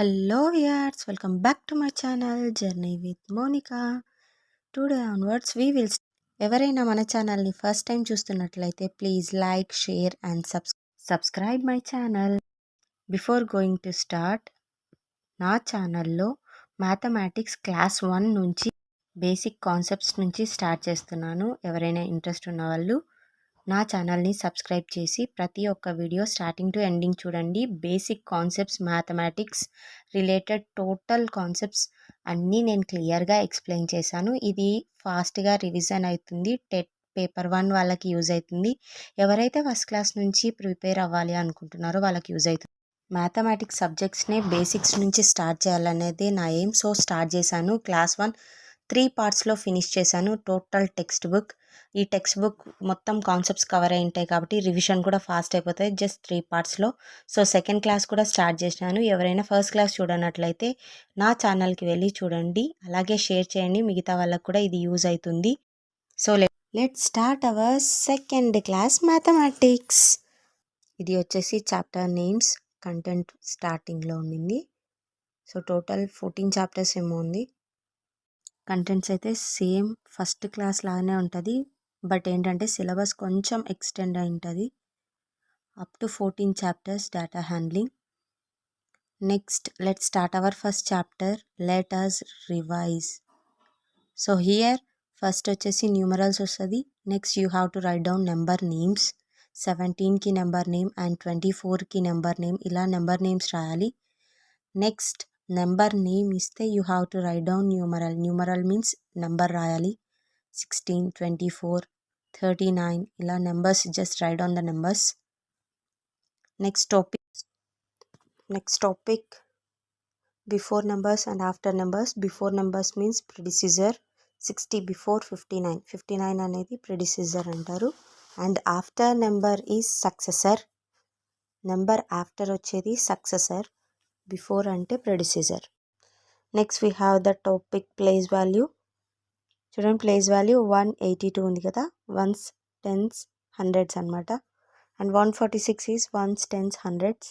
Hello viewers, welcome back to my channel Journey with Monica. Today onwards we will ఎవరైనా మన ఛానల్ని first time చూస్తున్నట్లయితే please like share and subscribe my channel. Before going to start, నా ఛానల్లో mathematics class 1 నుంచి basic concepts నుంచి start చేస్తున్నాను. ఎవరైనా ఇంట్రెస్ట్ ఉన్న వాళ్ళు నా ఛానల్ని సబ్స్క్రైబ్ చేసి ప్రతి ఒక్క వీడియో స్టార్టింగ్ టు ఎండింగ్ చూడండి. Basic concepts, mathematics related total concepts అన్నీ నేను క్లియర్గా ఎక్స్ప్లెయిన్ చేశాను. ఇది ఫాస్ట్గా రివిజన్ అవుతుంది. టెట్ పేపర్ 1 వాళ్ళకి యూజ్ అవుతుంది. ఎవరైతే ఫస్ట్ క్లాస్ నుంచి ప్రిపేర్ అవ్వాలి అనుకుంటున్నారో వాళ్ళకి యూజ్ అవుతుంది. మ్యాథమెటిక్స్ సబ్జెక్ట్స్ని బేసిక్స్ నుంచి స్టార్ట్ చేయాలనేది నా ఎయిమ్. సో స్టార్ట్ చేశాను. క్లాస్ 1 3 పార్ట్స్లో ఫినిష్ చేశాను. టోటల్ టెక్స్ట్ బుక్, ఈ టెక్స్ట్ బుక్ మొత్తం కాన్సెప్ట్స్ కవర్ అయి ఉంటాయి కాబట్టి రివిజన్ కూడా ఫాస్ట్ అయిపోతాయి జస్ట్ 3 పార్ట్స్లో. సో సెకండ్ క్లాస్ కూడా స్టార్ట్ చేసినాను. ఎవరైనా ఫస్ట్ క్లాస్ చూడనట్లయితే నా ఛానల్కి వెళ్ళి చూడండి, అలాగే షేర్ చేయండి, మిగతా వాళ్ళకు కూడా ఇది యూజ్ అవుతుంది. So let's start our second class mathematics. ఇది వచ్చేసి చాప్టర్ నేమ్స్, కంటెంట్ స్టార్టింగ్లో ఉండింది. సో టోటల్ 14 చాప్టర్స్ ఏమో ఉంది. కంటెంట్స్ అయితే సేమ్ ఫస్ట్ క్లాస్ లాగానే ఉంటుంది, బట్ ఏంటంటే సిలబస్ కొంచెం ఎక్స్టెండ్ అయి ఉంటుంది. Up to 14 chapters data handling. Next let start our first chapter, let us revise. So here first వచ్చేసి న్యూమరల్స్ వస్తుంది. Next you have to write down number names. 17కి number name and 24కి number name, ఇలా number names రాయాలి. Next number name ఇస్తే you have to write down numeral. Numeral means number రాయాలి. 16, 24, 39 ఇలా numbers, just write down the numbers. Next topic before numbers and after numbers. Before numbers means predecessor. 60 before 59, 59 అనేది predecessor అంటారు. And after number is successor. Number after వచ్చేది successor, before అంటే predecessor. Next we have the topic place value. చూడండి, place value 182 ఉంది కదా, ones, tens, hundreds అనమాట. And 146 is ones, tens, hundreds.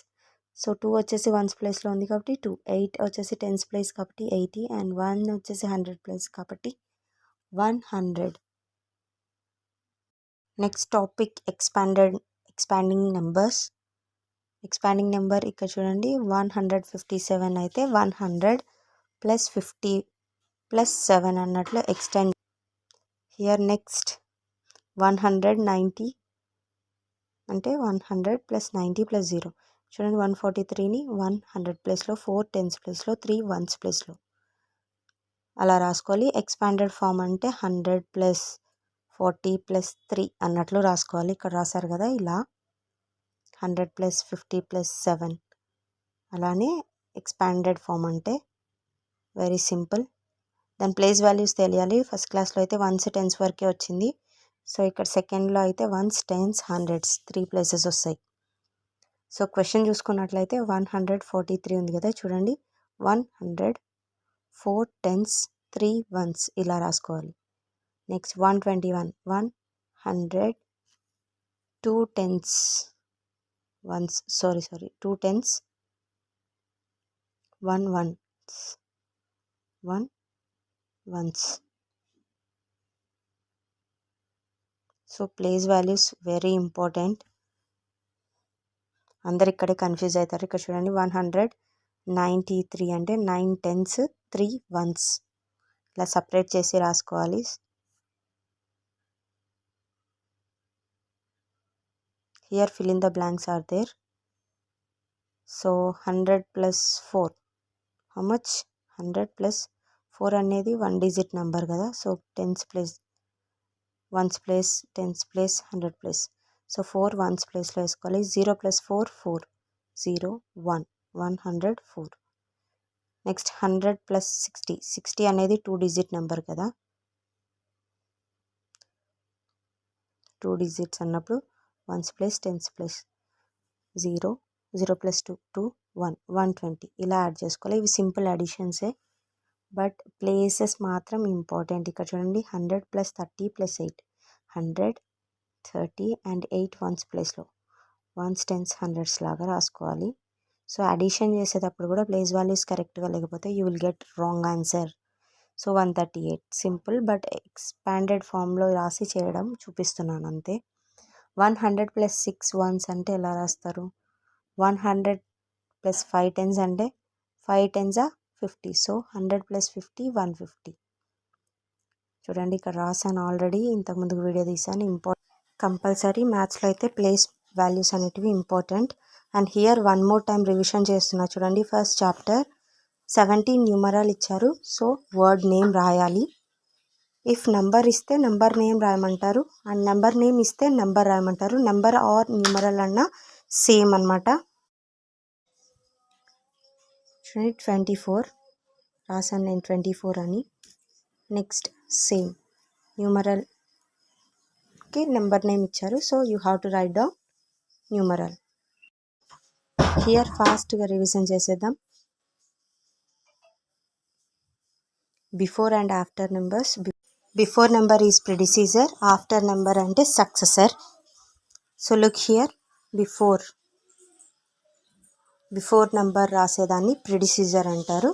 So 2 వచ్చేసి once ప్లేస్లో ఉంది కాబట్టి 2, 8 వచ్చేసి టెన్స్ ప్లేస్ కాబట్టి 80, అండ్ 1 వచ్చేసి 100 ప్లేస్ కాబట్టి 100. Next topic expanding numbers. Expanding number ఇక్కడ చూడండి, 157 అయితే 100 ప్లస్ 50 ప్లస్ 7 అన్నట్లు ఎక్స్టెండ్. హియర్ నెక్స్ట్ 190 అంటే 100 ప్లస్ 90 ప్లస్ 0. చూడండి, 143ని 100 ప్లేస్లో, 4 టెన్స్ ప్లేస్లో, 3 వన్స్ ప్లేస్లో అలా రాసుకోవాలి. ఎక్స్పాండెడ్ ఫామ్ అంటే 100 ప్లస్ 40 ప్లస్ 3 అన్నట్లు రాసుకోవాలి. ఇక్కడ రాశారు కదా ఇలా, 100 ప్లస్ 50 ప్లస్ 7. అలానే ఎక్స్పాండెడ్ ఫామ్ అంటే వెరీ సింపుల్. దాని ప్లేస్ వాల్యూస్ తెలియాలి. ఫస్ట్ క్లాస్లో అయితే వన్స్, టెన్స్ వరకే వచ్చింది. సో ఇక్కడ సెకండ్లో అయితే వన్స్, టెన్స్, హండ్రెడ్స్ 3 ప్లేసెస్ వస్తాయి. సో క్వశ్చన్ చూసుకున్నట్లయితే 143 ఉంది కదా, చూడండి 100, 4 టెన్స్, 3 వన్స్ ఇలా రాసుకోవాలి. Next 121, 100, 2 tens ones, sorry 2 tens, 1 ones, 1 ones. So place values very important. అందరు ఇక్కడే కన్ఫ్యూజ్ అవుతారు. ఇక్కడ చూడండి, 193 అంటే 9 టెన్స్, 3 వన్స్ ఇలా సపరేట్ చేసి రాసుకోవాలి. Here fill in the blanks are there. So 100 plus 4 how much? 100 plus 4 అనేది 1 డిజిట్ నెంబర్ కదా, so tens place, ones place, tens place, 100 place. So 4 ones ప్లేస్లో వేసుకోవాలి. 0 ప్లస్ 4 4, 0 1, 104. నెక్స్ట్ 100 ప్లస్ 60, 60 అనేది 2 డిజిట్ నెంబర్ కదా, 2 digits అన్నప్పుడు once place, tens place, 0, 0 plus 2 2, 1, 120 ఇలా add చేసుకోవాలి. ఇవి సింపుల్ అడిషన్సే, బట్ ప్లేసెస్ మాత్రం ఇంపార్టెంట్. ఇక్కడ చూడండి, 100 ప్లస్ 30 ప్లస్ 8, 100, 30 అండ్ 8 వన్స్ ప్లేస్లో, వన్స్, టెన్స్, హండ్రెడ్స్ లాగా రాసుకోవాలి. సో అడిషన్ చేసేటప్పుడు కూడా ప్లేస్ వాల్యూస్ కరెక్ట్గా లేకపోతే you will get wrong answer. So 138 simple, but expanded ఫామ్లో రాసి చేయడం చూపిస్తున్నాను అంతే. 100 + 6 వన్స్ అంటే ఎలా రాస్తారు? 100 + 5 టెన్స్ అంటే 5 టెన్స్ 50. సో 100 + 50 150. చూడండి ఇక్కడ రాసాను ఆల్రెడీ, ఇంతకుముందుకు వీడియో తీసాను. కంపల్సరీ మ్యాథ్స్లో అయితే ప్లేస్ వాల్యూస్ అనేటివి important. And here one more time revision చేస్తున్నా చూడండి. ఫస్ట్ చాప్టర్ 17 న్యూమరల్ ఇచ్చారు. సో వర్డ్ నేమ్ రాయాలి. ఇఫ్ నంబర్ ఇస్తే నంబర్ నేమ్ రాయమంటారు, అండ్ నెంబర్ నేమ్ ఇస్తే నెంబర్ రాయమంటారు. నెంబర్ ఆర్ న్యూమరల్ అన్న సేమ్ అనమాట. చూడండి 24 రాసాను నేను 24 అని. నెక్స్ట్ సేమ్ న్యూమరల్కి నెంబర్ నేమ్ ఇచ్చారు. So you have to write down numeral. Here ఫాస్ట్గా రివిజన్ చేసేద్దాం. Before and after numbers. Before number is predecessor, after number అంటే successor. So look here, before number రాసేదాన్ని ప్రిడిసీజర్ అంటారు.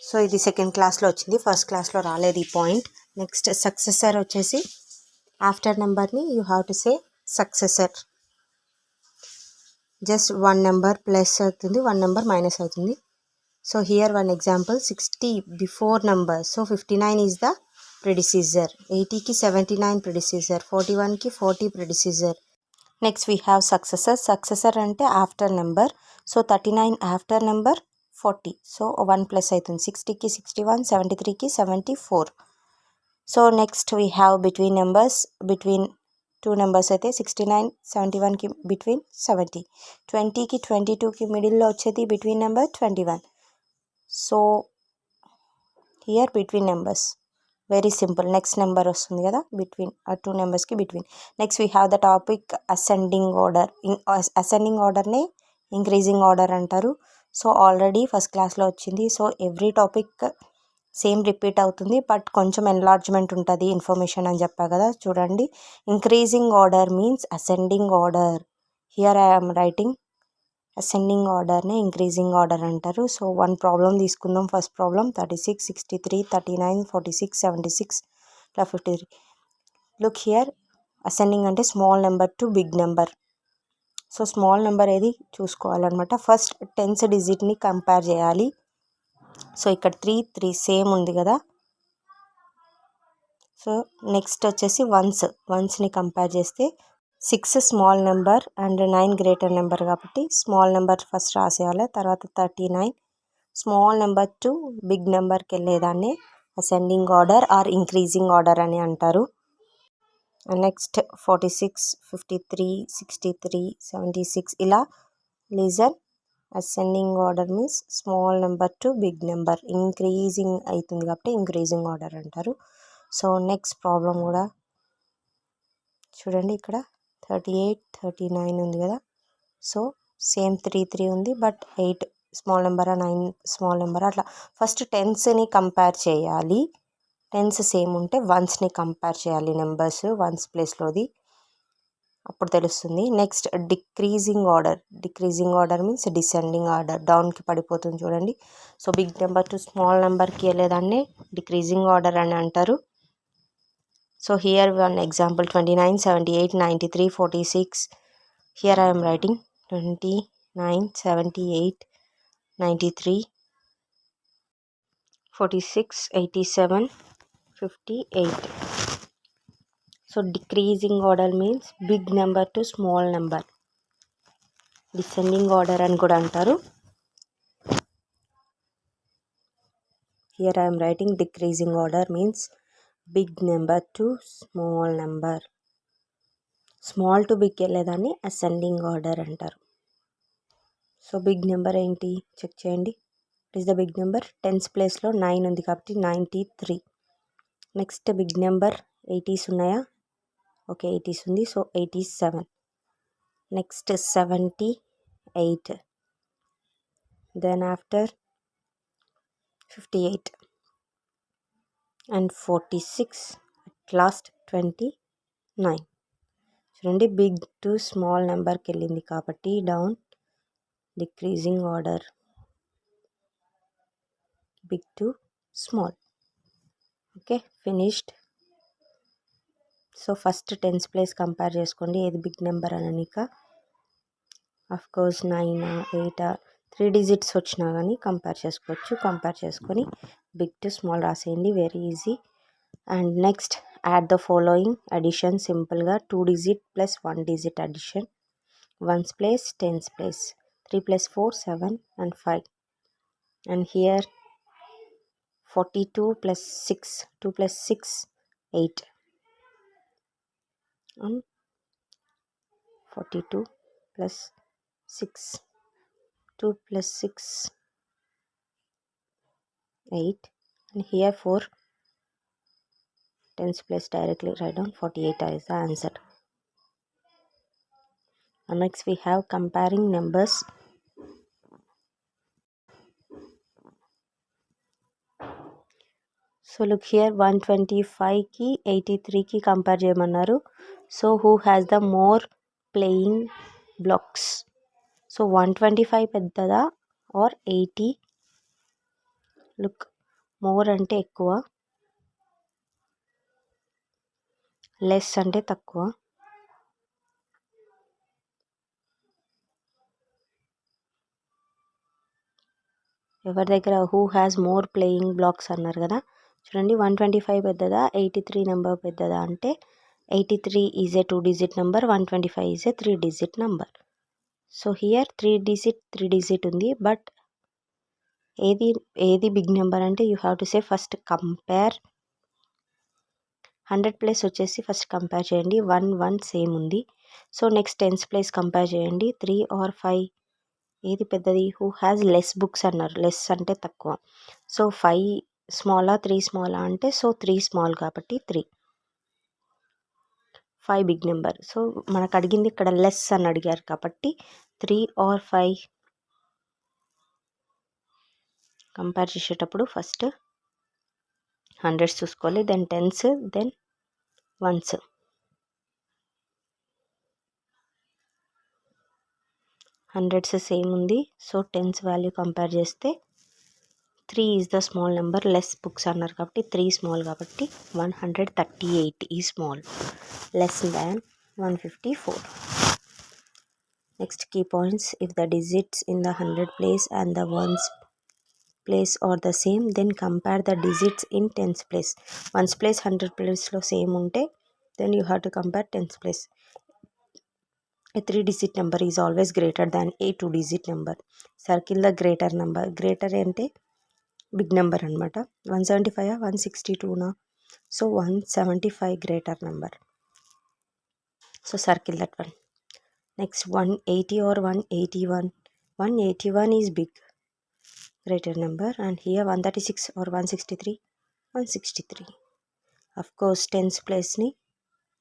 సో ఇది సెకండ్ క్లాస్లో వచ్చింది, ఫస్ట్ క్లాస్లో రాలేదు ఈ పాయింట్. నెక్స్ట్ సక్సెసర్ వచ్చేసి ఆఫ్టర్ నెంబర్ని you have to say successor. Just 1 number plus అవుతుంది, 1 నెంబర్ మైనస్ అవుతుంది. So here one example, 60 before number. So 59 is the predecessor, 80కి 79 ప్రిడిసీజర్, 41కి 40 predecessor. Next we have successor అంటే after number. So 39 after number 40. So 1 plus అవుతుంది, 60కి 61, 73కి 74. So next we have between numbers. Between 2 numbers అయితే 69, 71కి between 70, 20కి 22కి మిడిల్లో వచ్చేది between number 21. So here between numbers very simple. Next number వస్తుంది కదా బిట్వీన్ ఆ 2 నెంబర్స్కి between. Next we have the topic ascending order. Ascending ఆర్డర్ని ఇంక్రీజింగ్ ఆర్డర్ అంటారు. సో ఆల్రెడీ ఫస్ట్ క్లాస్లో వచ్చింది. So every topic same repeat అవుతుంది, బట్ కొంచెం ఎన్లార్జ్మెంట్ ఉంటుంది ఇన్ఫర్మేషన్ అని చెప్పా కదా. చూడండి, increasing order means ascending order. Here I am writing ascending ఆర్డర్ని ఇంక్రీజింగ్ ఆర్డర్ అంటారు. సో వన్ ప్రాబ్లం తీసుకుందాం. ఫస్ట్ ప్రాబ్లం 36, 63, 39, 46, 76 ఇలా 53. లుక్ హియర్, అసెండింగ్ అంటే small number to big number. So small number ఏది చూసుకోవాలన్నమాట. ఫస్ట్ టెన్స్ డిజిట్ని కంపేర్ చేయాలి. So ఇక్కడ 3 సేమ్ ఉంది కదా. సో నెక్స్ట్ వచ్చేసి వన్స్ని కంపేర్ చేస్తే 6 small number and 9 greater number కాబట్టి స్మాల్ నెంబర్ ఫస్ట్ రాసేయాలి. తర్వాత 39 స్మాల్ నెంబర్ టు బిగ్ నెంబర్కి వెళ్ళేదాన్ని ascending order or increasing order అని అంటారు. నెక్స్ట్ 46, 53, 63, 76 ఇలా listen. Ascending order means small number to big number, increasing అవుతుంది కాబట్టి ఇంక్రీజింగ్ ఆర్డర్ అంటారు. సో నెక్స్ట్ ప్రాబ్లం కూడా చూడండి, ఇక్కడ 38, 39 ఉంది కదా. సో సేమ్ 3 ఉంది, బట్ 8 స్మాల్ నెంబరా 9 స్మాల్ నెంబరా అట్లా ఫస్ట్ టెన్స్ని కంపేర్ చేయాలి. టెన్స్ సేమ్ ఉంటే వన్స్ని కంపేర్ చేయాలి, నెంబర్స్ వన్స్ ప్లేస్లోది, అప్పుడు తెలుస్తుంది. Next decreasing order means descending order, డౌన్కి పడిపోతుంది చూడండి. So big number to small నెంబర్కి వెళ్ళేదాన్ని డిక్రీజింగ్ ఆర్డర్ అని అంటారు. So here one example 29, 78, 93, 46. Here I am writing 29, 78, 93, 46, 87, 58. So decreasing order means big number to small number. Descending order అని కూడా అంటారు. Here I am writing decreasing order means big number to small number. Small to big వెళ్ళేదాన్ని ascending order అంటారు. So big number ఏంటి check చేయండి. It is the big number. Tens ప్లేస్లో 9 ఉంది కాబట్టి 93. నెక్స్ట్ బిగ్ నెంబర్ 80s ఉన్నాయా? Okay 80s ఉంది. So 87. Next 78. Then after 58 and 46. At last 29. చూడండి, బిగ్ టు స్మాల్ నెంబర్కి వెళ్ళింది కాబట్టి down decreasing order, big to small. Okay, finished. So first tens place compare చేసుకోండి, ఏది బిగ్ నెంబర్ అననిక. Of course 9 8 3 digits వచ్చినా కానీ కంపేర్ చేసుకోవచ్చు. కంపేర్ చేసుకొని బిగ్ టు స్మాల్ రాసేయండి, very easy. And next add the following addition. సింపుల్గా 2 digit plus 1 digit addition. Once place, tens place. 3 + 4 7 and 5. And here 42 + 6, 2 + 6 8. And 42 + 6, 2 + 6 8. And here 4 tens place, directly write down 48 is the answer. And next we have comparing numbers. So look here, 125 ki 83 ki compare చేయమన్నారు. So who has the more playing blocks? So 125 పెద్దదా or 80? Look, more అంటే ఎక్కువ, less అంటే తక్కువ. ఎవరి దగ్గర who has more playing blocks అన్నారు కదా, చూడండి 125 పెద్దదా 83 నెంబర్ పెద్దదా అంటే 83 is a 2 digit number, 125 is a 3 digit number. So here 3 digit ఉంది, బట్ ఏది బిగ్ నెంబర్ అంటే you have to say first compare. 100 place వచ్చేసి ఫస్ట్ కంపేర్ చేయండి, 1 1 సేమ్ ఉంది. So next tense place compare చేయండి, 3 or 5 ఏది పెద్దది. హూ హ్యాస్ లెస్ బుక్స్ అన్నారు, లెస్ అంటే తక్కువ. సో 5 స్మాలా 3 స్మాలా అంటే, సో 3 స్మాల్ కాబట్టి 3. 5 బిగ్ నెంబర్. సో మనకు అడిగింది ఇక్కడ లెస్ అని అడిగారు కాబట్టి 3 or 5 కంపేర్ చేసేటప్పుడు ఫస్ట్ హండ్రెడ్స్ చూసుకోవాలి, then tens, then ones. Hundreds same ఉంది, సో టెన్స్ వాల్యూ కంపేర్ చేస్తే 3 is the small number, less books అన్నారు కాబట్టి 3 స్మాల్ కాబట్టి 138 ఈ small, less than 154. Next key points, if the digits in the 100 place and the ones place are the same, then compare the digits in tens place. Ones place 100 ప్లేస్లో same ఉంటే then you have to compare tens place. A 3-digit number is always greater than a 2-digit number. Circle the greater number. Greater అంటే big number అనమాట. 175 162 so 175 greater number. So circle that one. Next 180 or 181. 181 is big, greater number. And here 136 or 163. 163. Of course tens place ni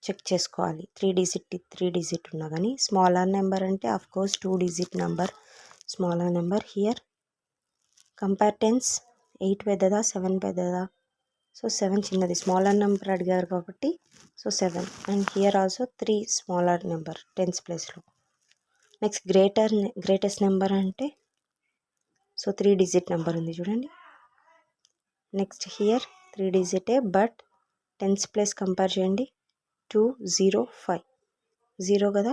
check చేసుకోవాలి, 3 digit ఉన్నా కానీ. Smaller number అంటే of course 2 digit number, smaller number. Here compare tens, 8 పెద్దదా 7 పెద్దదా, so 7 చిన్నది, smaller number అడిగారు కాబట్టి so 7. And here also 3 smaller number tens ప్లేస్లో. నెక్స్ట్ గ్రేటెస్ట్ నెంబర్ అంటే సో 3 డిజిట్ నెంబర్ ఉంది చూడండి. నెక్స్ట్ హియర్ 3 డిజిటే, బట్ టెన్స్ ప్లేస్ కంపేర్ చేయండి, 205 0 కదా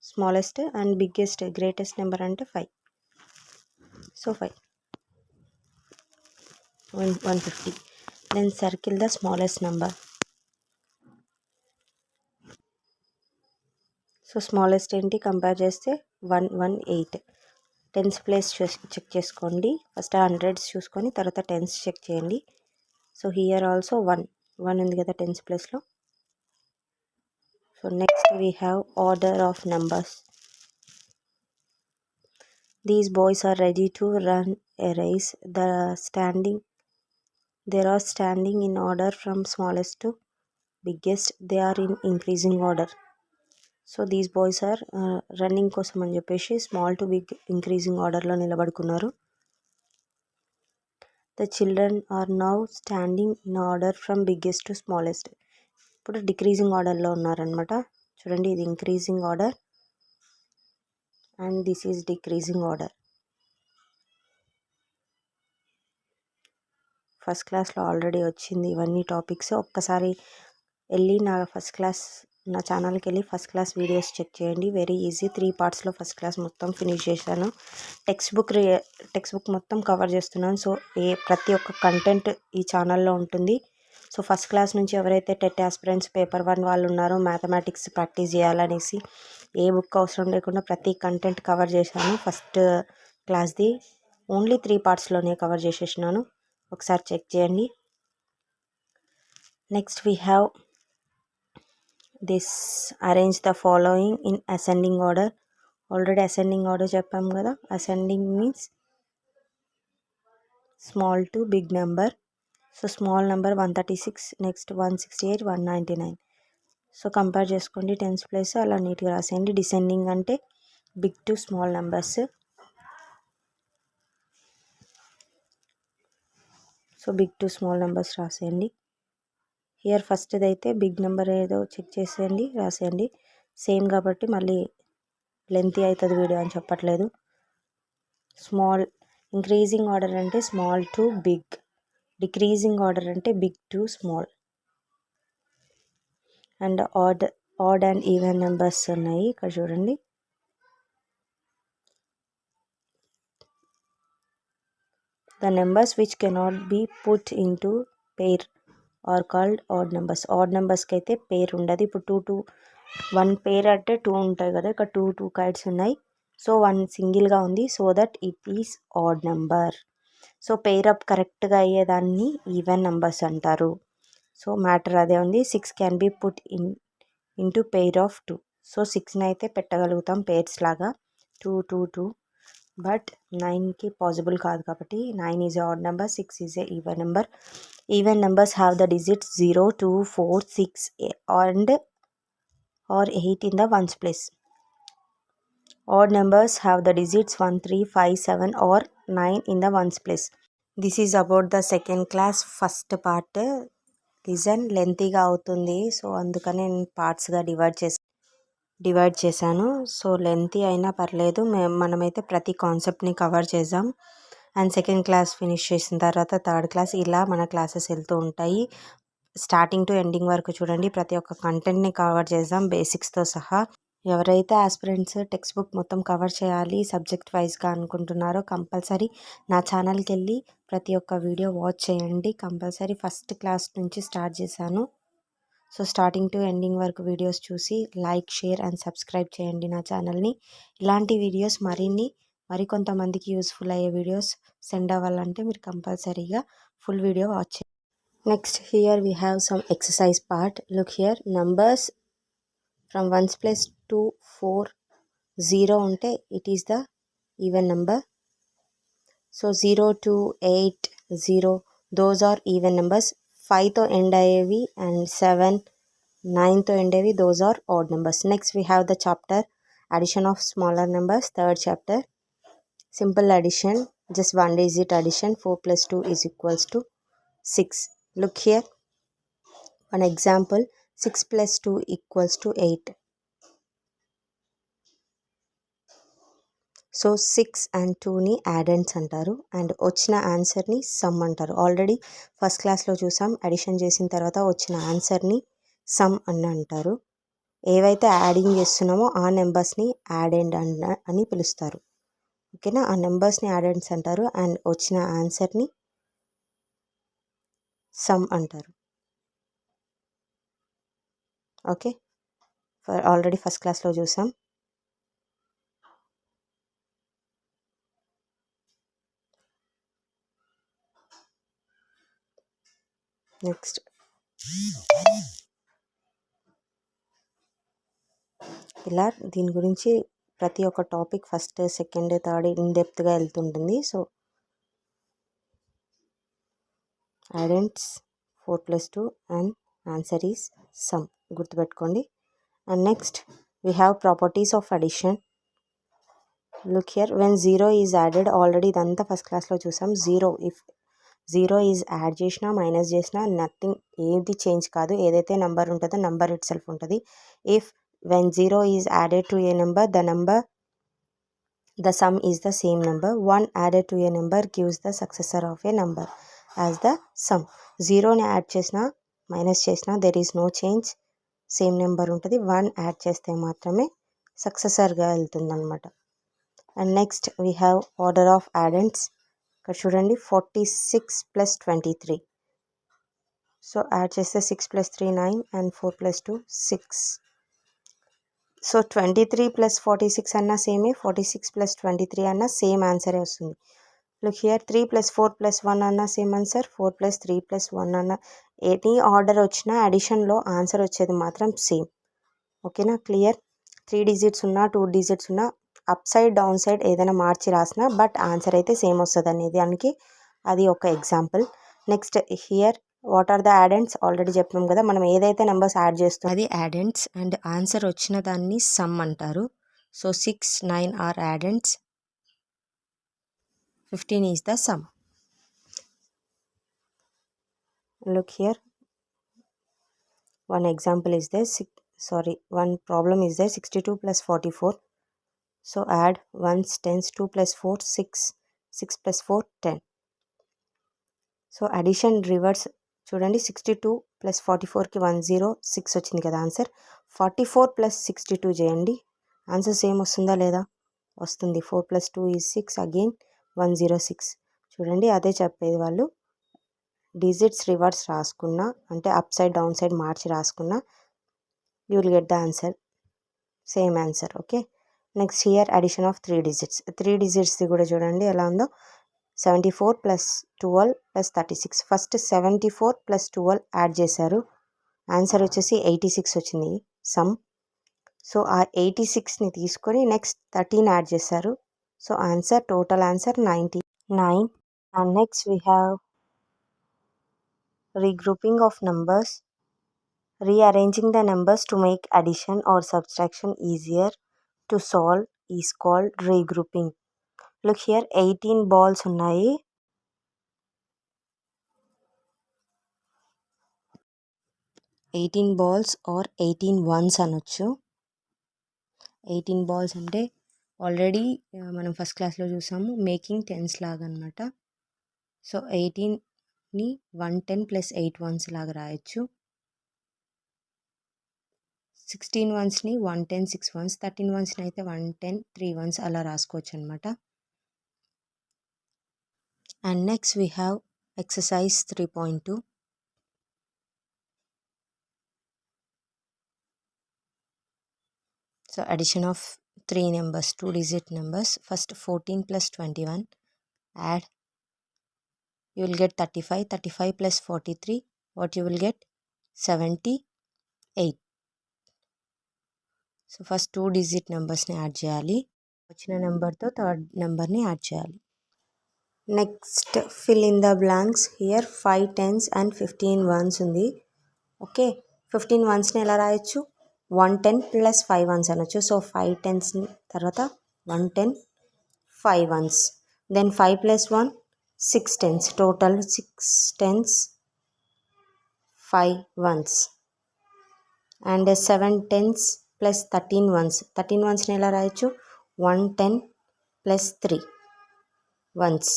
smallest, and biggest greatest number అంటే 5. So 5 150. Then circle the smallest number. So smallest ఏంటి compare చేస్తే 118. టెన్స్ ప్లేస్ చెక్ చేసుకోండి, ఫస్ట్ హండ్రెడ్స్ చూసుకొని తర్వాత టెన్స్ చెక్ చేయండి. సో హియర్ ఆల్సో 1 ఉంది కదా టెన్స్ ప్లేస్లో. So next we have order of numbers. These boys are ready to run a race. They are standing in order from smallest to biggest. They are in increasing order. So these boys are running కోసం అని చెప్పేసి small to big increasing ఆర్డర్లో నిలబడుకున్నారు. The children are now standing in order from biggest to smallest. ఇప్పుడు decreasing ఆర్డర్లో ఉన్నారనమాట. చూడండి ఇది increasing order, and this is decreasing order. First క్లాస్లో ఆల్రెడీ వచ్చింది ఇవన్నీ టాపిక్స్. ఒక్కసారి వెళ్ళి నా ఛానల్కి వెళ్ళి ఫస్ట్ క్లాస్ వీడియోస్ చెక్ చేయండి. వెరీ ఈజీ, 3 పార్ట్స్లో ఫస్ట్ క్లాస్ మొత్తం ఫినిష్ చేశాను. టెక్స్ట్ బుక్ మొత్తం కవర్ చేస్తున్నాను. సో ప్రతి ఒక్క కంటెంట్ ఈ ఛానల్లో ఉంటుంది. సో ఫస్ట్ క్లాస్ నుంచి ఎవరైతే టెట్ ఆస్పిరెంట్స్ పేపర్ 1 వాళ్ళు ఉన్నారో మ్యాథమెటిక్స్ ప్రాక్టీస్ చేయాలనేసి ఏ బుక్ అవసరం లేకుండా ప్రతి కంటెంట్ కవర్ చేశాను. ఫస్ట్ క్లాస్ది ఓన్లీ 3 పార్ట్స్లోనే కవర్ చేసేసినాను. ఒకసారి చెక్ చేయండి. Next we have this arrange the following in ascending order. Already ascending order చెప్పాము కదా. Ascending means small to big number. So small number 136, next 168, 199. So compare చేసుకోండి tens place, అలా నీట్గా రాసేయండి. డిసెండింగ్ అంటే big to small numbers. So big to small numbers రాసేయండి. Here ఫస్ట్ది అయితే బిగ్ నెంబర్ ఏదో చెక్ చేసేయండి, రాసేయండి. సేమ్ కాబట్టి మళ్ళీ లెంతీ అవుతుంది వీడియో అని చెప్పట్లేదు. స్మాల్ ఇంక్రీజింగ్ ఆర్డర్ అంటే small to big, decreasing order అంటే big to small. And odd and even numbers ఉన్నాయి ఇక్కడ చూడండి. The numbers which cannot be put into pair are called odd numbers. odd numbers కి అయితే పేర్ ఉండదు. ఇప్పుడు 2 1 పేర్ అంటే 2 ఉంటాయి కదా, ఇక్కడ 2 కైట్స్ ఉన్నాయి. సో 1 సింగిల్గా ఉంది, so that it is odd number. So pair up కరెక్ట్గా అయ్యేదాన్ని ఈవెన్ నెంబర్స్ అంటారు. సో మ్యాటర్ అదే ఉంది. 6 can be put into pair of 2. So 6ని అయితే పెట్టగలుగుతాం పేర్స్ లాగా, 2 2 2. బట్ 9కి పాసిబుల్ కాదు కాబట్టి 9 is odd number, 6 is a even number. Even numbers have the digits 0 2 4 6 and or 8 in the ones place. Odd numbers have the digits 1 3 5 7 or 9 in the ones place. This is about the second class first part. Listen లెంతీగా అవుతుంది, so అందుకని నేను పార్ట్స్గా divide చేశాను. So lengthy అయినా పర్లేదు, మనమైతే ప్రతి కాన్సెప్ట్ని కవర్ చేద్దాం. అండ్ సెకండ్ క్లాస్ ఫినిష్ చేసిన తర్వాత థర్డ్ క్లాస్, ఇలా మన క్లాసెస్ వెళ్తూ ఉంటాయి. స్టార్టింగ్ టు ఎండింగ్ వరకు చూడండి, ప్రతి ఒక్క కంటెంట్ని కవర్ చేద్దాం బేసిక్స్తో సహా. ఎవరైతే ఆస్పిరెంట్స్ టెక్స్ట్ బుక్ మొత్తం కవర్ చేయాలి సబ్జెక్ట్ వైజ్గా అనుకుంటున్నారో కంపల్సరీ నా ఛానల్కి వెళ్ళి ప్రతి ఒక్క వీడియో వాచ్ చేయండి. కంపల్సరీ ఫస్ట్ క్లాస్ నుంచి స్టార్ట్ చేశాను. సో స్టార్టింగ్ టు ఎండింగ్ వరకు వీడియోస్ చూసి లైక్ షేర్ అండ్ సబ్స్క్రైబ్ చేయండి నా ఛానల్ని. ఇలాంటి వీడియోస్ మరికొంతమందికి యూస్ఫుల్ అయ్యే వీడియోస్ సెండ్ అవ్వాలంటే మీరు కంపల్సరీగా ఫుల్ వీడియో వాచ్ చేయండి. Next here we have some exercise part. Look here, numbers from ones place to 4 0 ఉంటే it is the even number. So 0 2 8 0 those are even numbers. 5తో end అయ్యేవి and 7 9తో end అయ్యేవి, those are odd numbers. Next we have the chapter addition of smaller numbers, third chapter. Simple addition, just 1 digit addition. 4 + 2 is equals to 6. Look here, one example, 6 + 2 equals to 8. So 6 and 2ని యాడెండ్స్ అంటారు and వచ్చిన ఆన్సర్ని some అంటారు. Already first క్లాస్లో చూసాం, addition చేసిన తర్వాత వచ్చిన ఆన్సర్ని సమ్ అని అంటారు. ఏవైతే యాడింగ్ చేస్తున్నామో ఆ నెంబర్స్ని యాడెండ్ అని పిలుస్తారు. ఓకేనా, ఆ నెంబర్స్ని యాడెండ్స్ అంటారు అండ్ వచ్చిన ఆన్సర్ని సమ్ అంటారు. ఓకే, ఆల్రెడీ ఫస్ట్ క్లాస్లో చూసాం. నెక్స్ట్ ఇలా దీని గురించి ప్రతి ఒక్క topic first second third in డెప్త్గా వెళ్తుంటుంది. So addends 4 + 2 and answer is sum, గుర్తుపెట్టుకోండి. And next we have properties of addition. Look here, when 0 is added, already ఇదంతా ఫస్ట్ క్లాస్లో చూసాం. ఇఫ్ 0 ఈజ్ యాడ్ చేసినా మైనస్ చేసినా నథింగ్, ఏది చేంజ్ కాదు. ఏదైతే నెంబర్ ఉంటుందో నెంబర్ ఇట్ సెల్ఫ్ ఉంటుంది. If when 0 is added to a number, the number The sum is the same number. 1 added to a number gives the successor of a number as the sum. 0ని add చేసినా minus చేసినా there is no change, same number ఉంటుంది. 1 add చేస్తే మాత్రమే సక్సెసర్గా వెళ్తుంది అనమాట. And next we have order of addends. ఇక్కడ చూడండి 46 + 23. సో యాడ్ చేస్తే 6 + 3 9 and 4 + 2 6. సో 23 + 46 అన్నా సేమే, 46 + 23 అన్నా సేమ్ ఆన్సరే వస్తుంది. లుక్ హియర్ 3 + 4 + 1 అన్నా సేమ్ ఆన్సర్, 4 + 3 + 1 అన్నా ఎనీ ఆర్డర్ వచ్చినా అడిషన్లో ఆన్సర్ వచ్చేది మాత్రం సేమ్. ఓకేనా, క్లియర్. 3 డిజిట్స్ ఉన్నా 2 డిజిట్స్ ఉన్నా అప్ సైడ్ డౌన్ సైడ్ ఏదైనా మార్చి రాసినా బట్ ఆన్సర్ అయితే సేమ్ వస్తుంది అనేది దానికి అది ఒక example. Next here what are the addends already చెప్పాం కదా, మనం ఏదైతే నెంబర్స్ యాడ్ చేస్తాం అది యాడెంట్స్ అండ్ ఆన్సర్ వచ్చిన దాన్ని సమ్ అంటారు. So 6 9 are addends, 15 is the sum. Look here one example is there, one problem is there, 62 + 44. So add 1s 10s, 2 + 4 6, 6 + 4 10. So addition reverse చూడండి, 62 + 44కి 106 వచ్చింది కదా ఆన్సర్. 44 + 62 చేయండి, ఆన్సర్ సేమ్ వస్తుందా లేదా? వస్తుంది. 4 + 2 is 6, అగైన్ 106. చూడండి అదే చెప్పేది వాళ్ళు, డిజిట్స్ రివర్స్ రాసుకున్నా అంటే అప్ సైడ్ డౌన్ సైడ్ మార్చి రాసుకున్నా you will get the answer, same answer. Okay, next here addition of 3 digits. 3 డిజిట్స్ది కూడా చూడండి ఎలా ఉందో. 74 + 12 + 36. ఫస్ట్ 74 + 12 యాడ్ చేశారు, ఆన్సర్ వచ్చేసి 86 వచ్చింది సమ్. సో ఆ 86ని తీసుకొని నెక్స్ట్ 13 యాడ్ చేశారు, so answer total answer 99. And next we have regrouping of numbers. Rearranging the numbers to make addition or subtraction easier to solve is called regrouping. Look here, 18 balls ఉన్నాయి. 18 balls or 18 ones అనొచ్చు. 18 balls అంటే already మనం first క్లాస్లో చూసాము, making tense లాగా అనమాట. So 18ని 110 + 8 ones లాగా రాయొచ్చు. 16 onesని 110 6 ones, 13 onesని అయితే 110 3 ones అలా రాసుకోవచ్చు అనమాట. And next we have exercise 3.2. So addition of 3 numbers, 2 digit numbers. First 14 + 21, add, you will get 35. 35 + 43, what you will get? 78. So first 2 digit numbers-ని యాడ్ చేయాలి, వచ్చిన నెంబర్తో థర్డ్ నెంబర్ని యాడ్ చేయాలి. Next fill in the blanks. Here 5 10s and 15 ones ఉంది. Okay, 15 onesని ఎలా రాయొచ్చు? 110 + 5 ones అనొచ్చు. సో 5 10s తర్వాత 110 5 ones, దెన్ 5 + 1 6 10s, total 6 10s 5 ones. And 7 10s + 13 ones. 13 onesని ఎలా రాయొచ్చు? 110 + 3 ones.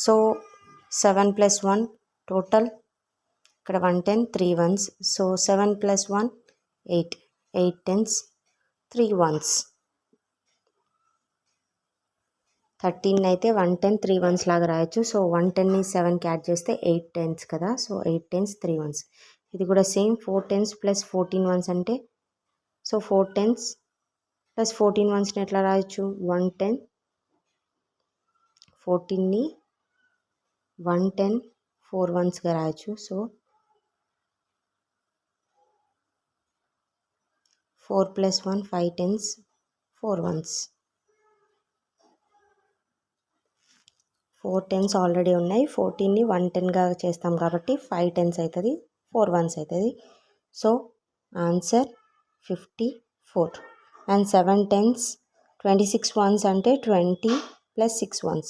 సో 7 + 1 టోటల్ ఇక్కడ 110 3 ones. So 7 + 1 8, 8 10s 3 ones. 13 అయితే 110 3 ones లాగా రాయొచ్చు. సో 110ని 7కి యాడ్ చేస్తే 8 10s కదా, సో 8 10s 3 ones. ఇది కూడా సేమ్ 4 10s + 14 ones అంటే, సో 4 10s + 14 onesని ఎట్లా రాయొచ్చు? 110 14ని 110 4 onesగా రాయొచ్చు. So 4 + 1 5 10s 4 ones. 4 10s already ఉన్నాయి, 14ని 110గా చేస్తాం కాబట్టి 5 10s అవుతుంది, 4 ones అవుతుంది. So answer 54. And 7 10s 26 ones అంటే 20 + 6 ones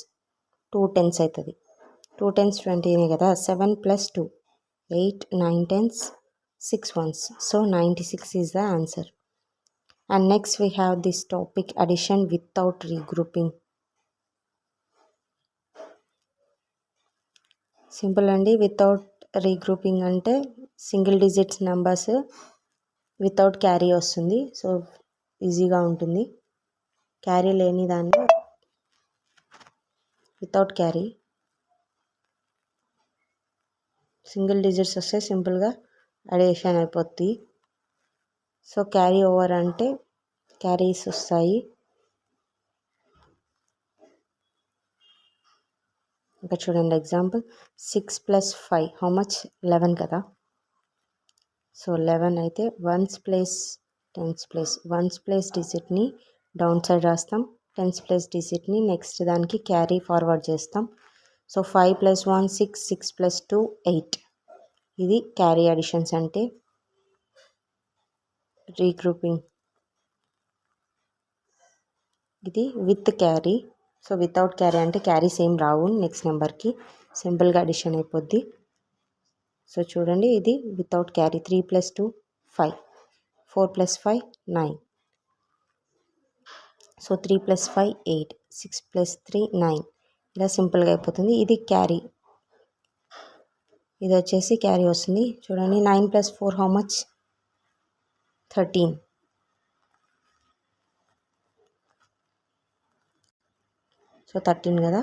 2 10s అవుతుంది. 2 10s 20నే కదా, 7 + 2 8 9 10s 6 ones. So 96 is the answer. And next we have this topic, addition without regrouping. Simple అండి. Without regrouping అంటే single digits numbers without carry వస్తుంది. So ఈజీగా ఉంటుంది. Carry లేని దాన్ని వితౌట్ క్యారీ, సింగిల్ డిజిట్స్ వస్తే సింపుల్గా అడిషన్ అయిపోద్ది. సో క్యారీ ఓవర్ అంటే క్యారీస్ వస్తాయి. ఇంకా చూడండి ఎగ్జాంపుల్, 6 + 5 హౌ మచ్? 11 కదా. సో 11 అయితే ones place tens place, ones place డిజిట్ని డౌన్ సైడ్ రాస్తాం, టెన్స్ ప్లేస్ డిజిట్ని నెక్స్ట్ దానికి క్యారీ ఫార్వర్డ్ చేస్తాం. సో 5 + 1 6, 6 + 2 8. ఇది క్యారీ అడిషన్స్ అంటే. రీగ్రూపింగ్ ఇది with carry. So without carry అంటే క్యారీస్ ఏం రావు నెక్స్ట్ నెంబర్కి, సింపుల్గా అడిషన్ అయిపోద్ది. సో చూడండి, ఇది వితౌట్ క్యారీ. 3 + 2 5, 4 + 5 9. సో 3 + 5 8, 6 + 3 9. ఇలా సింపుల్గా అయిపోతుంది. ఇది క్యారీ, ఇది వచ్చేసి క్యారీ వస్తుంది. చూడండి 9 + 4 హౌ మచ్? 13. సో 13 కదా.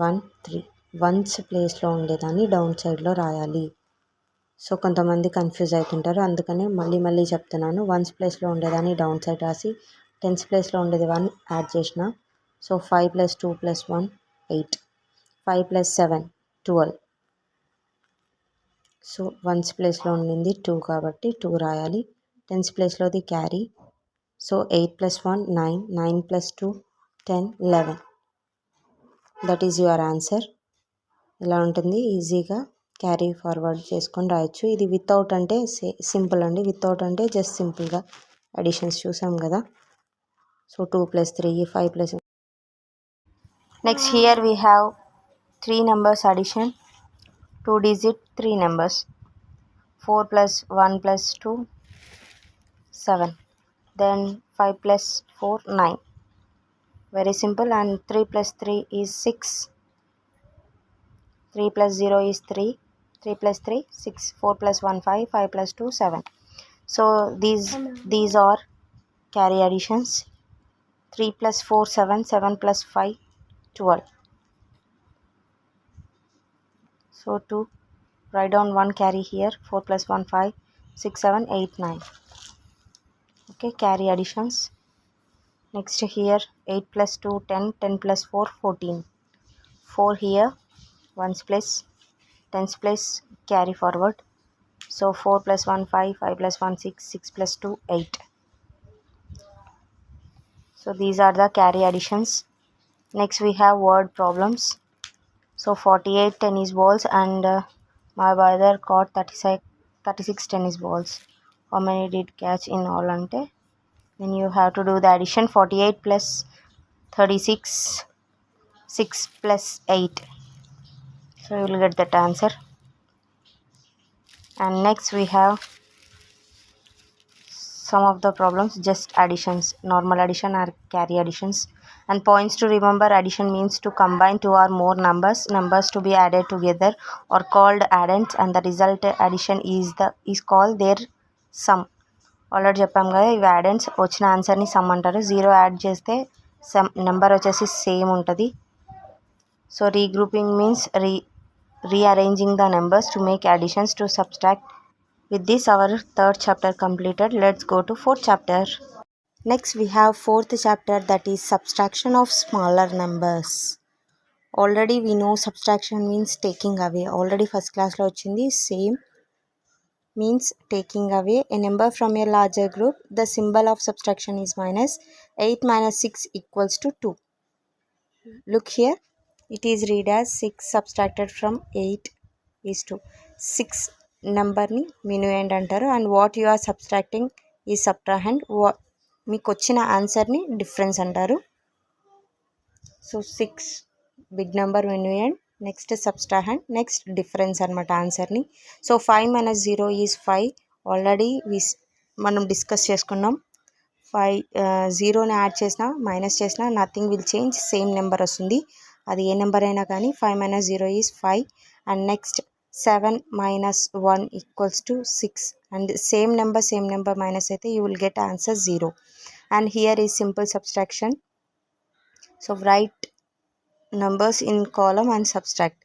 1 3 వన్స్ ప్లేస్లో ఉండేదాన్ని డౌన్ సైడ్లో రాయాలి. సో కొంతమంది కన్ఫ్యూజ్ అవుతుంటారు, అందుకనే మళ్ళీ చెప్తున్నాను. వన్స్ ప్లేస్లో ఉండేదాన్ని డౌన్ సైడ్ రాసి టెన్స్ ప్లేస్లో ఉండేది 1 యాడ్ చేసిన. సో 5 + 2 + 1 8, 5 + 7 12. సో వన్స్ ప్లేస్లో ఉండింది 2 కాబట్టి 2 రాయాలి. టెన్స్ ప్లేస్లోది carry. So 8 + 1 9, 9 + 2 10 11. That is your answer. ఇలా ఉంటుంది. ఈజీగా క్యారీ ఫార్వర్డ్ చేసుకొని రాయొచ్చు. ఇది వితౌట్ అంటే సింపుల్ అండి. వితౌట్ అంటే జస్ట్ సింపుల్గా అడిషన్స్ చూసాం కదా. So 2 + 3 5 +. Next here we have 3 numbers addition, 2 digit 3 numbers. 4 + 1 + 2 7, then 5 + 4 9. Very simple. And 3 + 3 is 6, 3 + 0 is 3, 3 + 3 6, 4 + 1 5, 5 + 2 7. So these are carry additions. 3 + 4 7, 7 + 5 12. So to write down one carry here, 4 + 1 5, 6 7 8 9. Okay, carry additions. Next here 8 + 2 10, 10 + 4 14. 4 here, ones place, tens place, carry forward. So 4 + 1 5, 5 + 1 6, 6 + 2 8. So these are the carry additions. Next we have word problems. So 48 tennis balls and my brother caught 36 tennis balls. How many did catch in all ante? Then you have to do the addition. 48 + 36, 6 + 8. So you will get that answer. And next we have some of the problems, just additions, normal addition or carry additions. And points to remember: addition means to combine two or more numbers to be added together or called addends, and the result addition is called their sum. Already చెప్పాం కదా, ఇవి యాడెండ్స్. వచ్చిన ఆన్సర్ని some అంటారు. 0 add చేస్తే some number వచ్చేసి same ఉంటుంది. So regrouping means rearranging the numbers to make additions to subtract. With this our third chapter completed. Let's go to fourth chapter. Next we have fourth chapter, that is subtraction of smaller numbers. Already we know subtraction means taking away. Already first class lo ochindi. Same means taking away a number from a larger group. The symbol of subtraction is minus. 8 - 6 = 2. Look here, it is read as 6 subtracted from 8 is 2. 6 నెంబర్ని minuend అంటారు. And what you are subtracting ఈ subtrahend. మీకు వచ్చిన ఆన్సర్ని difference అంటారు. So 6 big number minuend, next subtrahend, next difference అనమాట ఆన్సర్ని. So 5 - 0 is 5. Already మనం డిస్కస్ చేసుకున్నాం. 0ని యాడ్ చేసినా మైనస్ చేసినా nothing will change, same number వస్తుంది. అది ఏ నెంబర్ అయినా కానీ 5 - 0 is 5. And next 7 - 1 = 6. And same number minus అయితే you will get answer 0. And here is simple subtraction. So right numbers in column and subtract.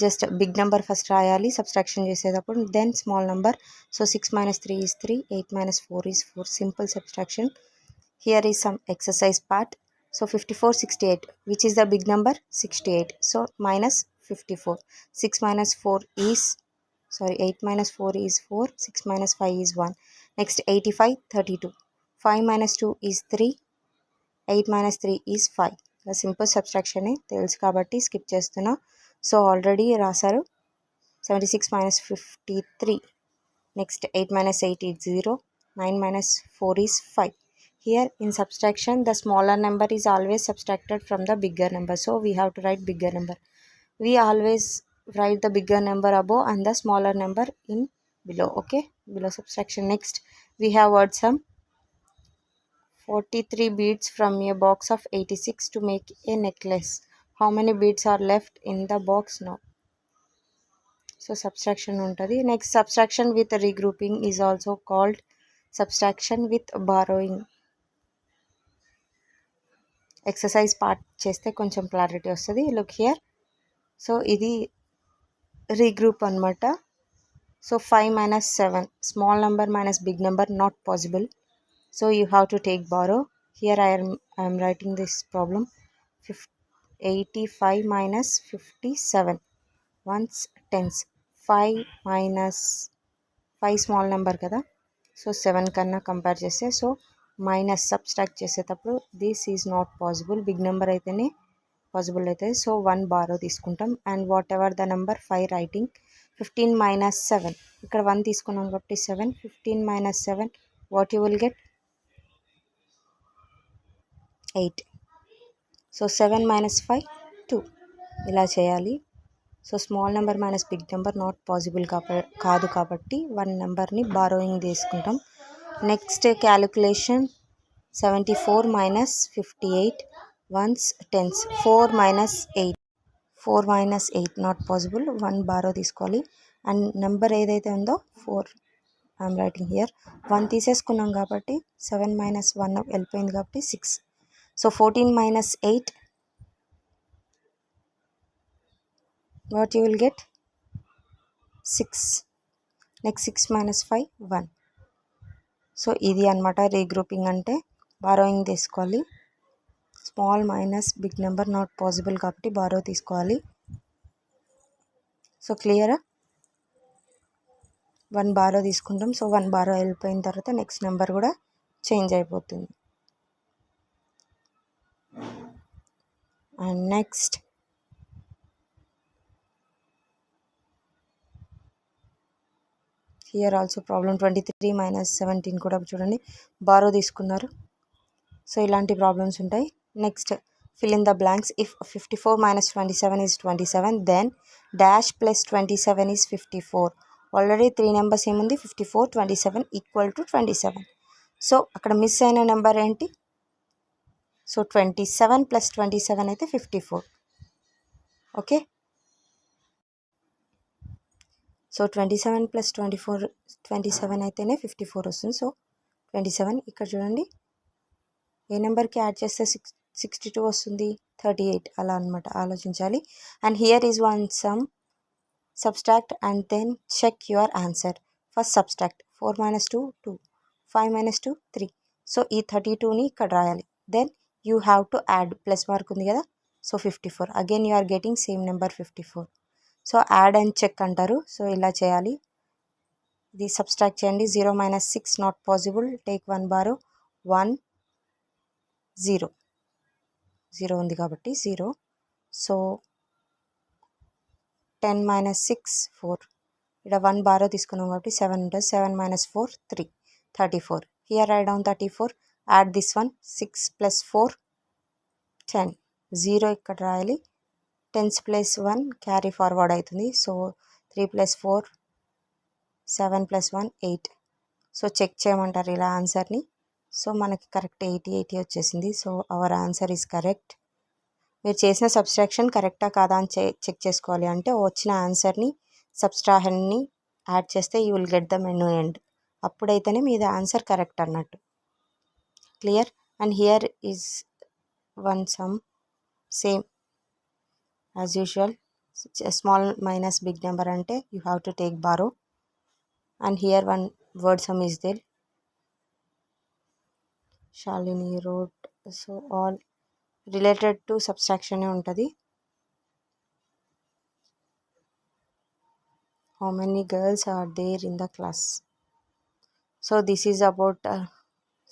Just big number first రాయాలి subtraction చేసేటప్పుడు, then small number. So 6 - 3 is 3, 8 - 4 is 4. Simple subtraction. Here is some exercise part. So 54, 68. Which is the big number? 68. So minus 54. 6 - 4 is, 8 - 4 is 4. 6 - 5 is 1. Next 85, 32. 5 - 2 is 3. 8 - 3 is 5. Simple subtraction తెలుసు కాబట్టి skip చేస్తున్నా. So already రాశారు. 76 - 53. Next 8 - 8 is 0. 9 - 4 is 5. Here in subtraction, the smaller number is always subtracted from the bigger number. So we have to write bigger number. We always write the bigger number above and the smaller number in below. Okay, below subtraction. Next we have word sum. 43 beads from a box of 86 to make a necklace. How many beads are left in the box now? So subtraction untadi. Next, subtraction with regrouping is also called subtraction with borrowing. Exercise part cheste koncham clarity vastadi. Look here. So idi regroup anamata. So 5 - 7, small number minus big number, not possible. So you have to take borrow. Here I am writing this problem. 85 - 57. Ones tens. 5 minus 5 small number కదా. So 7 కన్నా compare చేస్తే, so minus subtract చేసేటప్పుడు this is not possible. Big number అయితేనే possible అవుతుంది. So 1 borrow తీసుకుంటాం. And whatever the number 5 writing. 15 - 7. ఇక్కడ 1 తీసుకున్నాం కాబట్టి 7. 15 - 7 what you will get? 8. So 7 - 5 2. ఇలా చేయాలి. So small number minus big number not possible కాదు కాబట్టి 1 నెంబర్ని బారోయింగ్ తీసుకుంటాం. Next calculation. 74 - 58. Ones tens. 4 - 8. 4 - 8 not possible. 1 borrow తీసుకోవాలి. అండ్ నెంబర్ ఏదైతే ఉందో 4 ఐఎమ్ రైటింగ్ హియర్. 1 తీసేసుకున్నాం కాబట్టి 7 - 1 వెళ్ళిపోయింది కాబట్టి 6. So 14 - 8 what you will get? 6. Next 6 - 5 1. So ఇది అనమాట రీగ్రూపింగ్ అంటే. బారోయింగ్ తీసుకోవాలి. Small minus big number not possible కాబట్టి బారో తీసుకోవాలి. సో క్లియరా? 1 బారో తీసుకుంటాం. సో 1 బారో వెళ్ళిపోయిన తర్వాత నెక్స్ట్ నెంబర్ కూడా చేంజ్ అయిపోతుంది. And next here also problem. 23 - 17 కూడా చూడండి బారో తీసుకున్నారు. సో ఇలాంటి ప్రాబ్లమ్స్ ఉంటాయి. Next fill in the blanks. If 54 - 27 is 27, then dash plus 27 is 54. Already 3 numbers ఏముంది? 54, 27 ఈక్వల్ టు 27. సో అక్కడ మిస్ అయిన నెంబర్ ఏంటి? సో 27 + 27 అయితే 54. ఓకే. సో 27 + 24 27 అయితేనే 54 వస్తుంది. సో 27 ఇక్కడ చూడండి ఏ నెంబర్కి యాడ్ చేస్తే 62 వస్తుంది? 38. అలా అనమాట ఆలోచించాలి. And here is one sum. Subtract and then check your answer. First subtract. 4 - 2 2. 5 - 2 3. So ఈ 32ని ఇక్కడ రాయాలి. Then you have to add. Plus mark ఉంది కదా. So 54. Again you are getting same number 54. So add and check అంటారు. సో ఇలా చేయాలి. ఇది సబ్స్ట్రాక్ట్ చేయండి. 0 - 6 నాట్ పాసిబుల్. Take 1 borrow. 1 0 0 ఉంది కాబట్టి 0. సో 10 - 6 4. ఇక్కడ 1 బారో తీసుకున్నాం కాబట్టి 7 ఉంటుంది. 7 - 4 3. 34. Here right down 34. Add this one. 6 + 4 10. 0 ఇక్కడ రాయాలి. 10s + 1 క్యారీ ఫార్వర్డ్ అవుతుంది. సో 3 + 4 7 + 1 8. సో చెక్ చేయమంటారు ఇలా ఆన్సర్ని. సో మనకి కరెక్ట్ 80 వచ్చేసింది. So our answer is correct. మీరు చేసిన సబ్స్ట్రాక్షన్ కరెక్టా కాదా అని చెక్ చేసుకోవాలి. అంటే వచ్చిన ఆన్సర్ని సబ్స్ట్రాహన్ని యాడ్ చేస్తే you will get the minuend. అప్పుడైతేనే మీది ఆన్సర్ కరెక్ట్ అన్నట్టు. Clear? And here is one sum same as usual. Small minus big number అంటే you have to take borrow. And here one word sum is there. Shalini road. So all related to subtraction ఉంటుంది. How many girls are there in the class? So this is about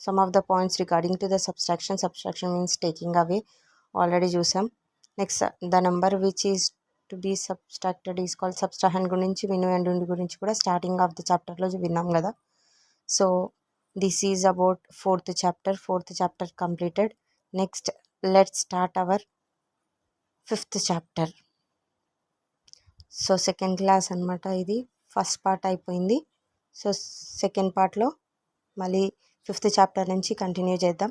some of the points regarding to the subtraction. Subtraction means taking away. Already చూసాం. Next, the number which is to be subtracted is called subtraction. గురించి విను and ఉండి గురించి కూడా starting of the చాప్టర్లో విన్నాం కదా. So this is about fourth chapter completed. Next, let's start our fifth chapter. So second class అనమాట ఇది. ఫస్ట్ పార్ట్ అయిపోయింది. సో సెకండ్ పార్ట్లో మళ్ళీ ఫిఫ్త్ చాప్టర్ నుంచి కంటిన్యూ చేద్దాం.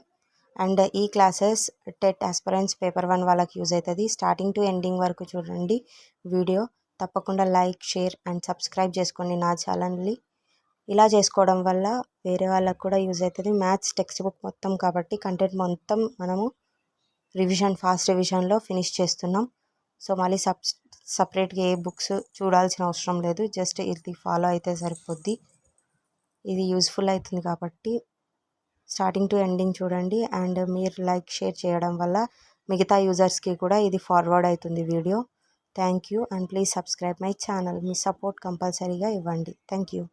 అండ్ ఈ క్లాసెస్ టెట్ ఆస్పిరెంట్స్ పేపర్ 1 వాళ్ళకి యూజ్ అవుతుంది. స్టార్టింగ్ టు ఎండింగ్ వరకు చూడండి వీడియో. తప్పకుండా లైక్, షేర్ అండ్ సబ్స్క్రైబ్ చేసుకోండి నా ఛానల్ని. ఇలా చేసుకోవడం వల్ల వేరే వాళ్ళకు కూడా యూజ్ అవుతుంది. మ్యాథ్స్ టెక్స్ట్ బుక్ మొత్తం కాబట్టి కంటెంట్ మొత్తం మనము ఫాస్ట్ రివిజన్లో ఫినిష్ చేస్తున్నాం. సో మళ్ళీ సపరేట్గా ఏ బుక్స్ చూడాల్సిన అవసరం లేదు. జస్ట్ ఇది ఫాలో అయితే సరిపోద్ది. ఇది యూస్ఫుల్ అవుతుంది కాబట్టి స్టార్టింగ్ టు ఎండింగ్ చూడండి. అండ్ మీరు లైక్, షేర్ చేయడం వల్ల మిగతా యూజర్స్కి కూడా ఇది ఫార్వర్డ్ అవుతుంది video. Thank you. And please subscribe my channel. Me support కంపల్సరీగా ఇవ్వండి. Thank you.